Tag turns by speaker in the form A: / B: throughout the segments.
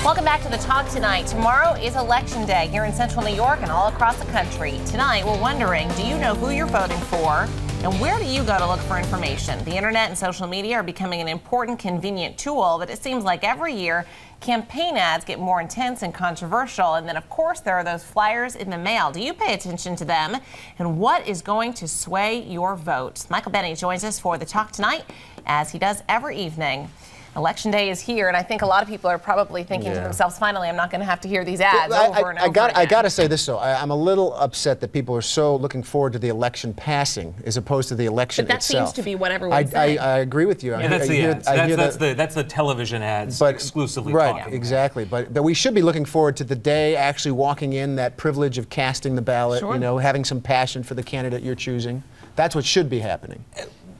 A: Welcome back to The Talk Tonight. Tomorrow is Election Day here in Central New York and all across the country. Tonight, we're wondering, do you know who you're voting for? And where do you go to look for information? The internet and social media are becoming an important, convenient tool, but it seems like every year, campaign ads get more intense and controversial. And then, of course, there are those flyers in the mail. Do you pay attention to them? And what is going to sway your vote? Michael Benny joins us for The Talk Tonight, as he does every evening. Election day is here, and I think a lot of people are probably thinking to themselves, finally, I'm not going to have to hear these ads over and over again.
B: I got to say this, though. I'm a little upset that people are so looking forward to the election passing as opposed to the election itself.
A: But that seems to be what everyone's saying.
B: I agree with you.
C: Yeah, that's the ads. That's the television ads exclusively talking about.
B: Exactly. But we should be looking forward to the day actually walking in, that privilege of casting the ballot, you know, having some passion for the candidate you're choosing. That's what should be happening.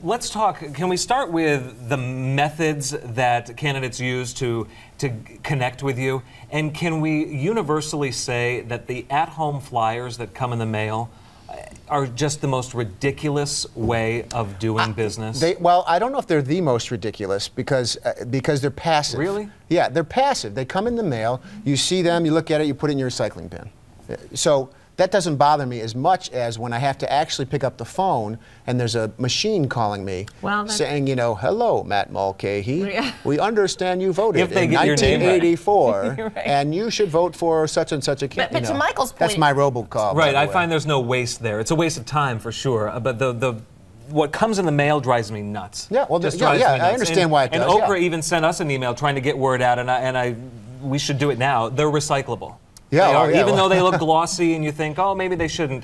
C: Let's talk, can we start with the methods that candidates use to connect with you? And can we universally say that the at-home flyers that come in the mail are just the most ridiculous way of doing business?
B: Well, I don't know if they're the most ridiculous because they're passive.
C: Really?
B: Yeah, they're passive. They come in the mail, you see them, you look at it, you put it in your recycling bin. So that doesn't bother me as much as when I have to actually pick up the phone and there's a machine calling me saying, you know, hello, Matt Mulcahy. We understand you voted in 1984 and you should vote for such and such a candidate.
A: But to Michael's point,
B: that's my robocall.
C: Right, I find there's no waste there. It's a waste of time for sure. But what comes in the mail drives me nuts.
B: Yeah, well, I understand why it does.
C: And Oprah even sent us an email trying to get word out, and we should do it now. They're recyclable.
B: Yeah,
C: even though they look glossy and you think, oh, maybe they shouldn't.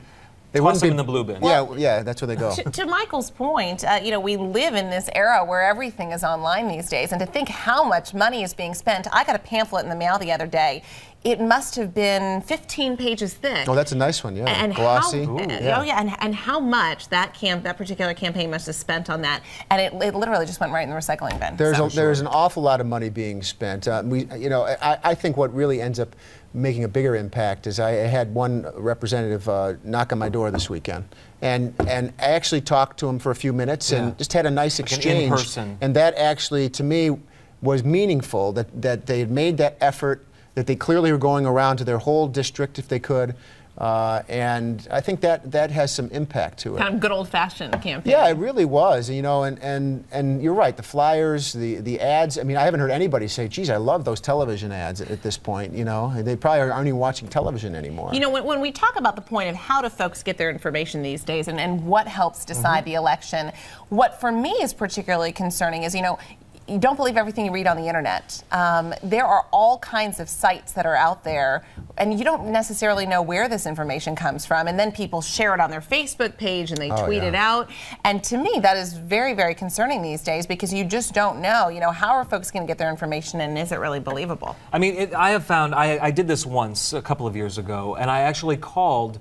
C: Toss them in the blue bin.
B: Yeah, that's where they go.
A: To Michael's point, you know, we live in this era where everything is online these days, and to think how much money is being spent. I got a pamphlet in the mail the other day. It must have been 15 pages thick.
B: Oh, that's a nice one, yeah.
A: And
B: glossy.
A: And how much that particular campaign must have spent on that, and it literally just went right in the recycling bin.
B: There's an awful lot of money being spent. I think what really ends up making a bigger impact is I had one representative knock on my door this weekend, and I actually talked to him for a few minutes and just had a nice exchange.
C: In person.
B: And that actually, to me, was meaningful. That they had made that effort. That they clearly were going around to their whole district if they could, and I think that has some impact to it.
A: Kind of good old-fashioned campaign.
B: Yeah, it really was, you know, and you're right, the flyers, the ads. I mean, I haven't heard anybody say, geez, I love those television ads at this point, you know. They probably aren't even watching television anymore.
A: You know, when we talk about the point of how do folks get their information these days and what helps decide the election, what for me is particularly concerning is, you know, you don't believe everything you read on the internet. There are all kinds of sites that are out there, and you don't necessarily know where this information comes from. And then people share it on their Facebook page and they tweet it out. And to me, that is very, very concerning these days because you just don't know. You know, how are folks going to get their information, and is it really believable?
C: I mean, I have found I did this once a couple of years ago, and I actually called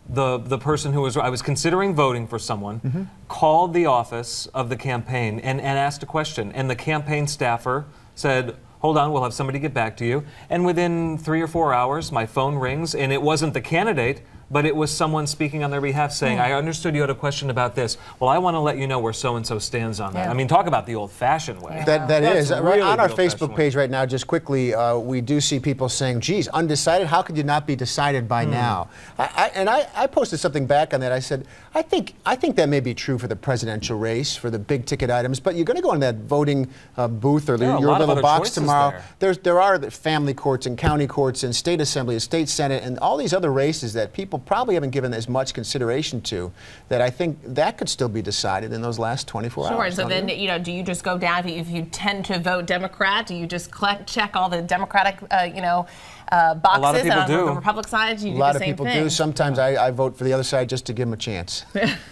C: the person who I was considering voting for someone, called the office of the campaign and asked a question. And the campaign staffer said, hold on, we'll have somebody get back to you. And within 3 or 4 hours, my phone rings, and it wasn't the candidate, but it was someone speaking on their behalf saying, I understood you had a question about this. Well, I want to let you know where so-and-so stands on that. I mean, talk about the old-fashioned way.
B: That is. Right on our Facebook page right now, just quickly, we do see people saying, geez, undecided? How could you not be decided by now? I posted something back on that. I said, I think that may be true for the presidential race, for the big-ticket items, but you're going to go in that voting booth or your little box tomorrow. There are the family courts and county courts and state assembly and state senate and all these other races that people probably haven't given as much consideration to, that I think that could still be decided in those last 24 hours.
A: Sure, so then, you know, do you just go down, if you tend to vote Democrat, do you just check all the Democratic, boxes?
C: A lot of people
A: and
C: do.
A: On the Republic side, you do the same thing?
B: A lot of people do. Sometimes I vote for the other side just to give them a chance.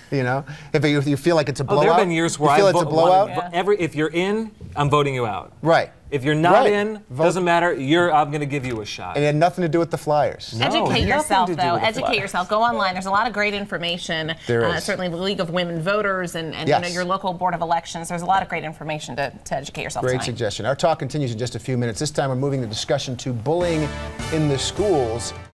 B: You know, if you feel like it's a blowout.
C: There have been years where
B: it's a blowout.
C: If you're in, I'm voting you out.
B: Right.
C: If you're not in, doesn't matter. I'm going to give you a shot.
B: And it had nothing to do with the flyers.
A: No, educate yourself, though. Educate yourself. Go online. There's a lot of great information.
B: There is.
A: Certainly the League of Women Voters and you know, your local Board of Elections. There's a lot of great information to educate yourself
B: Great suggestion. Our talk continues in just a few minutes. This time we're moving the discussion to bullying in the schools.